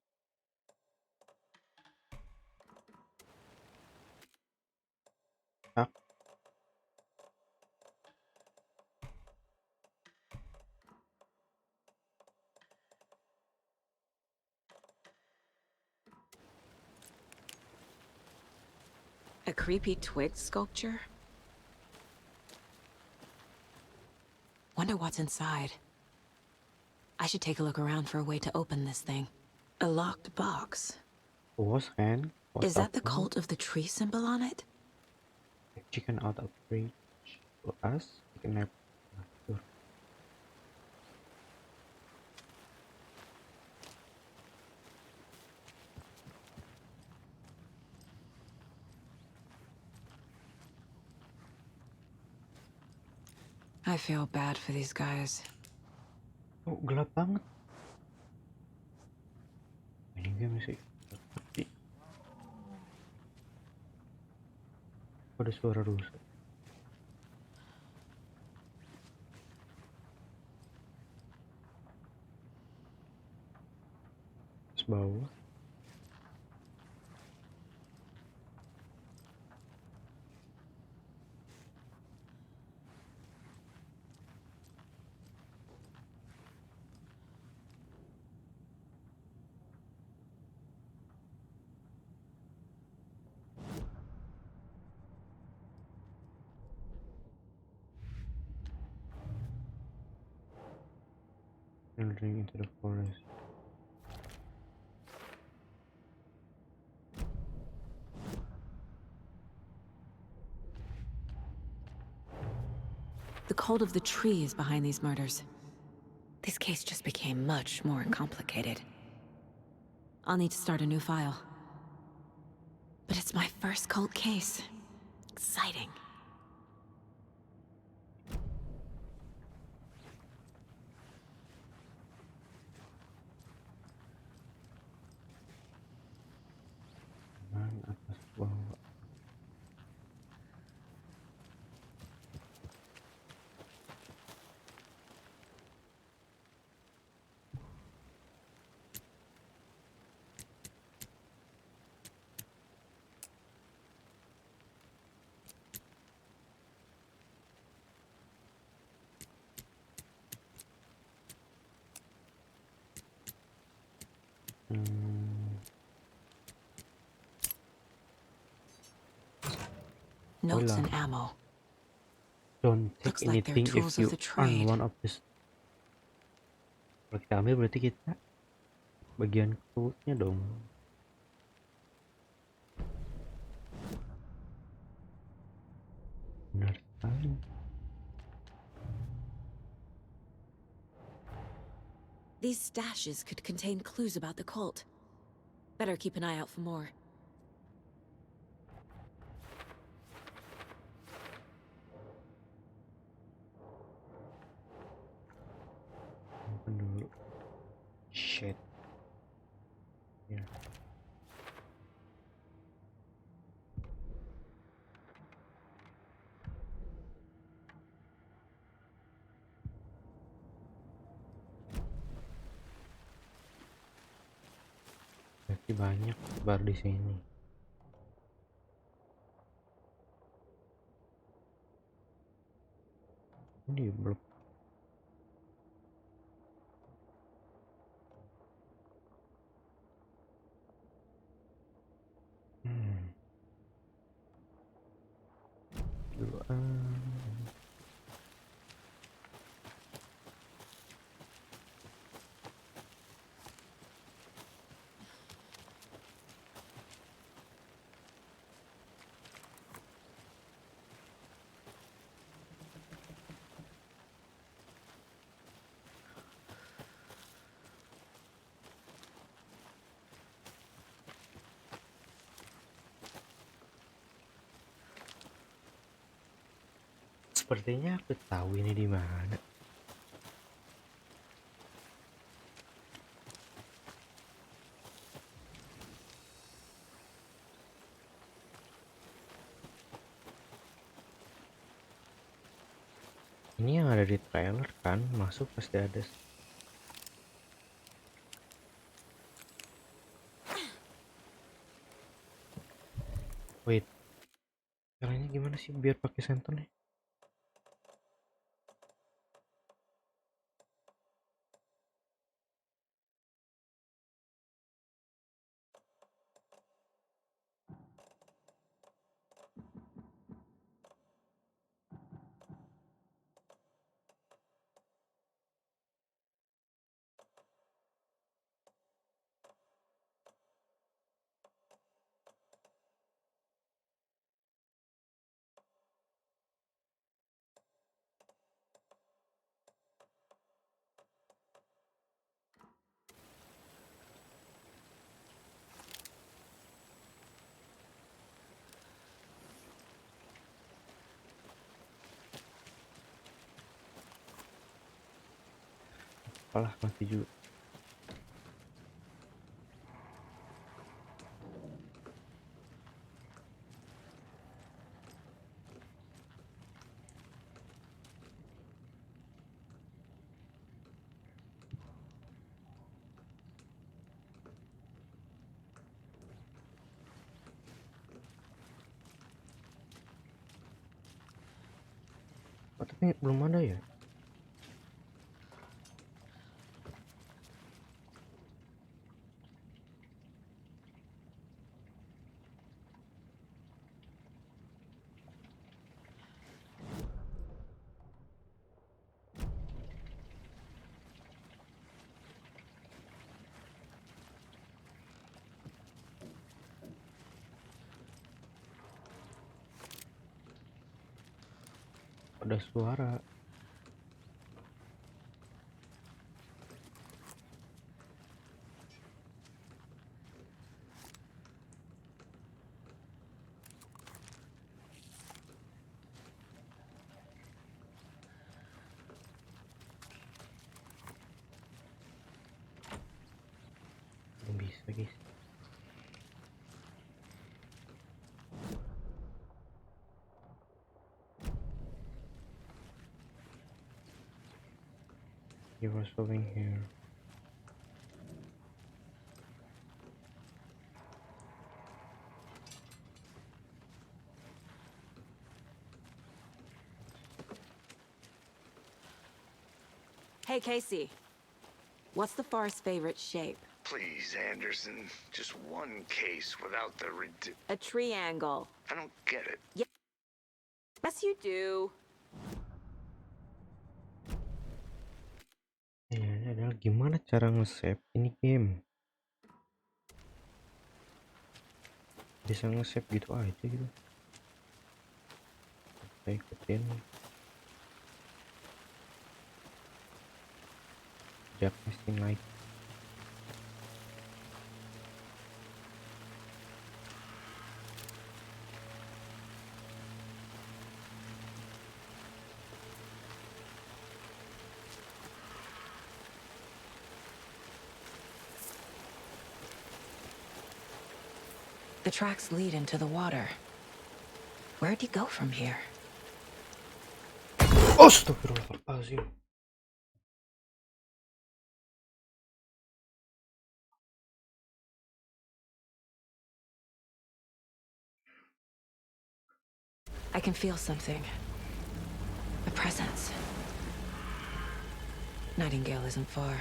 A creepy twig sculpture? Wonder what's inside. I should take a look around for a way to open this thing. A locked box. Was kan? Is that the cult of the tree symbol on it? Chicken out of reach to us. Kidnap. I feel bad for these guys. Oh, gelap banget. Ini dia masih seperti. Ada suara rusak. Bawah. Entering into the forest. The cult of the tree is behind these murders. This case just became much more complicated. I'll need to start a new file. But it's my first cult case. Exciting. Atas bawah. Notes and ammo. Don't take Looks like they're anything if tools you of the earn trade. one of this. Kalau kita ambil berarti kita bagian toolsnya dong. Benar sekali. These stashes could contain clues about the cult. Better keep an eye out for more. Dulu. Shit. Ya. Berarti banyak bar di sini. Ini belum. Sepertinya aku tahu ini di mana. Ini yang ada di trailer kan, masuk pasti ada. Wait, caranya gimana sih biar pakai sentonnya? Apalah, mati juga. Oh, tapi belum ada ya? Ada suara. bisa guys. You were showing here. Hey, Casey. What's the forest's favorite shape? Please, Anderson. Just one case without the A triangle. I don't get it. Yes, you do. Ini adalah gimana cara nge-save ini game. Bisa nge-save gitu aja gitu. Kita ikutin. Jack mesti naik. The tracks lead into the water. Where'd he go from here? Astagfirullahaladzim. I can feel something. A presence. Nightingale isn't far.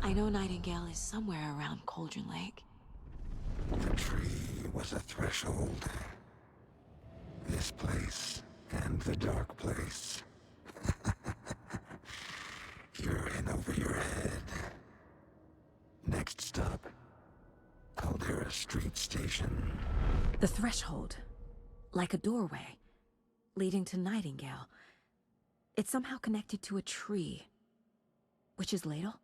I know Nightingale is somewhere around Cauldron Lake. The tree was a threshold. This place and the dark place. You're in over your head. Next stop, Caldera Street Station. The threshold. Like a doorway. Leading to Nightingale. It's somehow connected to a tree. Witch's Ladle?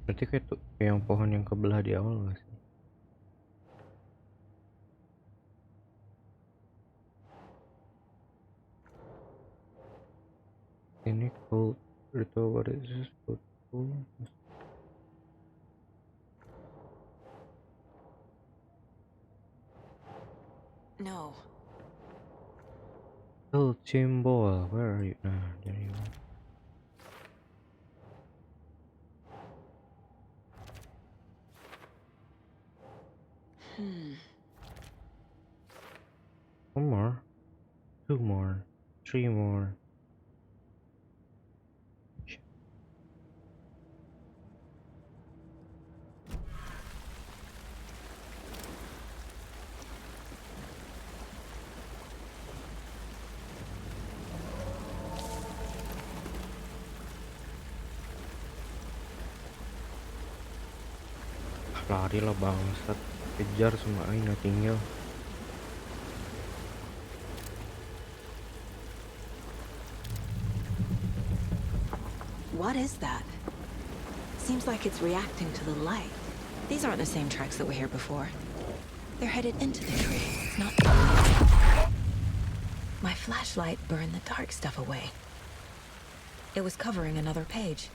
Berarti kayak yang pohon yang kebelah di awal nggak sih? Ini cold itu what is this? Cold. No. Oh, Chimbol, where are you? Nah, there you are. One more, 2 more, 3 more. Lari lah bangsat, kejar semua aing tinggal. What is that? Seems like it's reacting to the light. These aren't the same tracks that were here before. They're headed into the tree, not... My flashlight burned the dark stuff away. It was covering another page.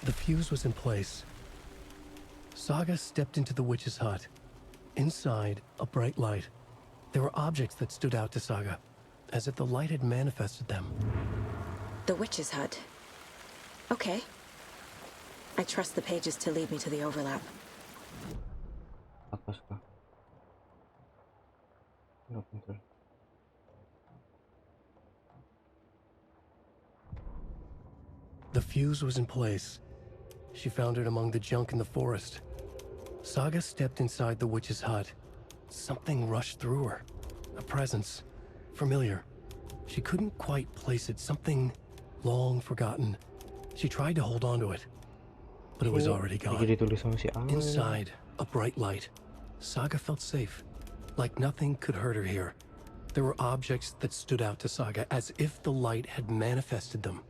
The fuse was in place. Saga stepped into the witch's hut. Inside, a bright light. There were objects that stood out to Saga, as if the light had manifested them. The witch's hut. Okay. I trust the pages to lead me to the overlap. Atas kah? Nggak pintar. The fuse was in place. She found it among the junk in the forest. Saga stepped inside the witch's hut. Something rushed through her. A presence. Familiar. She couldn't quite place it. Something long forgotten. She tried to hold on to it, but it was already gone. Inside, a bright light. Saga felt safe. Like nothing could hurt her here. There were objects that stood out to Saga as if the light had manifested them,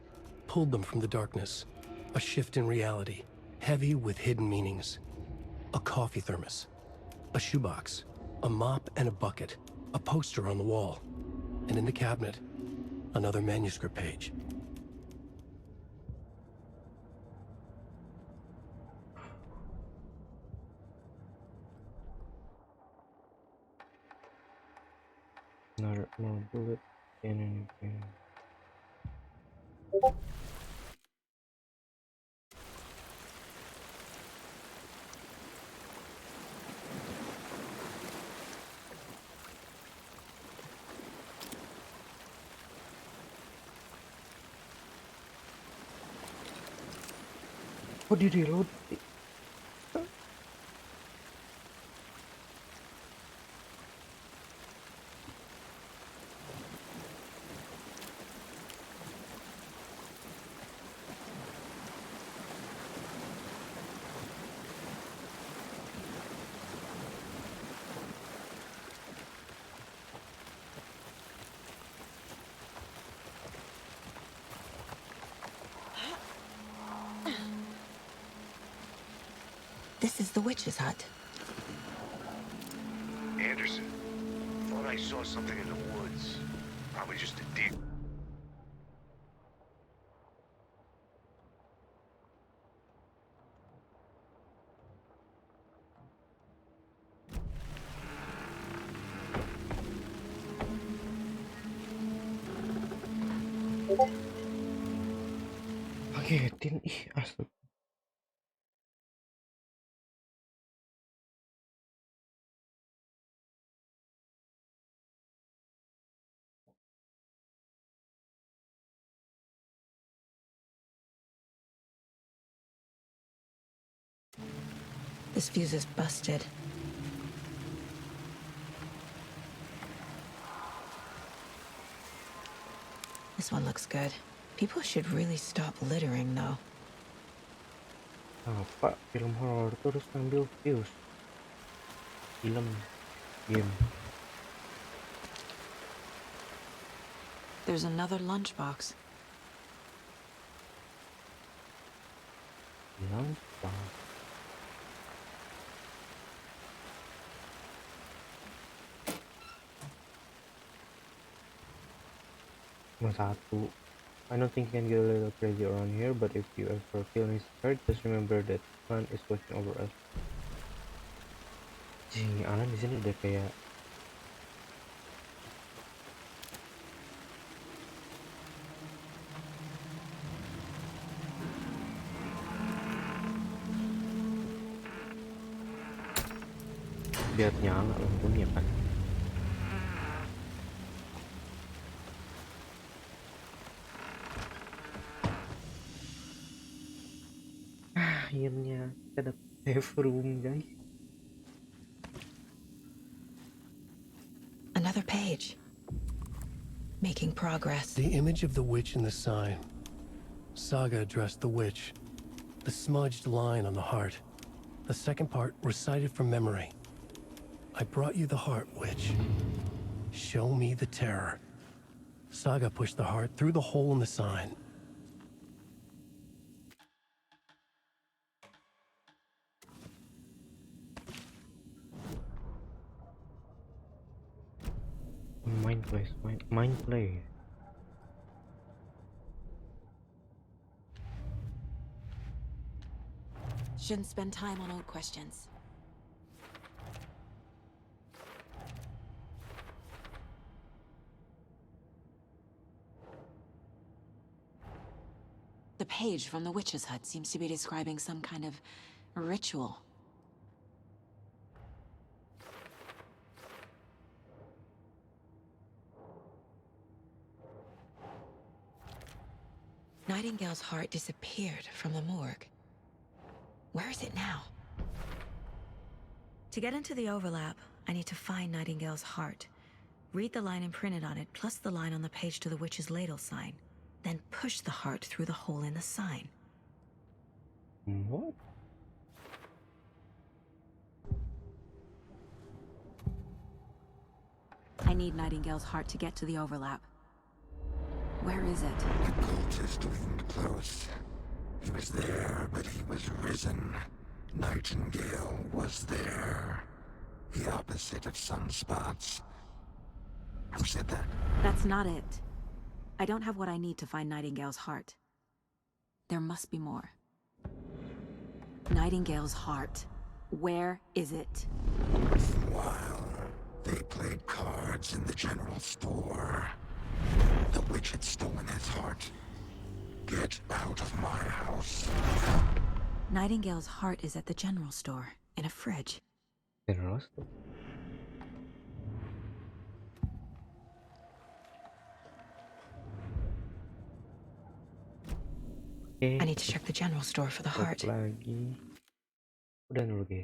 pulled them from the darkness. A shift in reality, heavy with hidden meanings. A coffee thermos, a shoebox, a mop and a bucket, a poster on the wall, and in the cabinet, another manuscript page. Another more bullet and anything. What did you reload? This is the witch's hut. Anderson, thought I saw something in the woods. Probably just a deer. Paketin, ih asli. This fuse is busted. This one looks good. People should really stop littering, though. Apa film horor terus ngambil fuse? Film, game. There's another lunchbox. Lunchbox. Cuma satu. I don't think you can get a little crazy around here, but if you ever feel inspired, just remember that sun is watching over us. Jing, Alan di sini udah kayak biar nyala lampunya kan. Akhirnya kita dapat save room, guys. Another page. Making progress. The image of the witch in the sign. Saga addressed the witch. The smudged line on the heart. The second part recited from memory. I brought you the heart, witch. Show me the terror. Saga pushed the heart through the hole in the sign. Mind play. Shouldn't spend time on old questions. The page from the witch's hut seems to be describing some kind of ritual. Nightingale's heart disappeared from the morgue. Where is it now? To get into the overlap, I need to find Nightingale's heart. Read the line imprinted on it, plus the line on the page to the witch's ladle sign. Then push the heart through the hole in the sign. What? need Nightingale's heart to get to the overlap. Where is it? The cultist loomed close. He was there, but he was risen. Nightingale was there. The opposite of sunspots. Who said that? That's not it. I don't have what I need to find Nightingale's heart. There must be more. Nightingale's heart. Where is it? While they played cards in the general store, the witch had stolen his heart. Get out of my house. Nightingale's heart is at the general store, in a fridge. General store. I need to check the general store for the heart. Lagi. Udah nurut ya.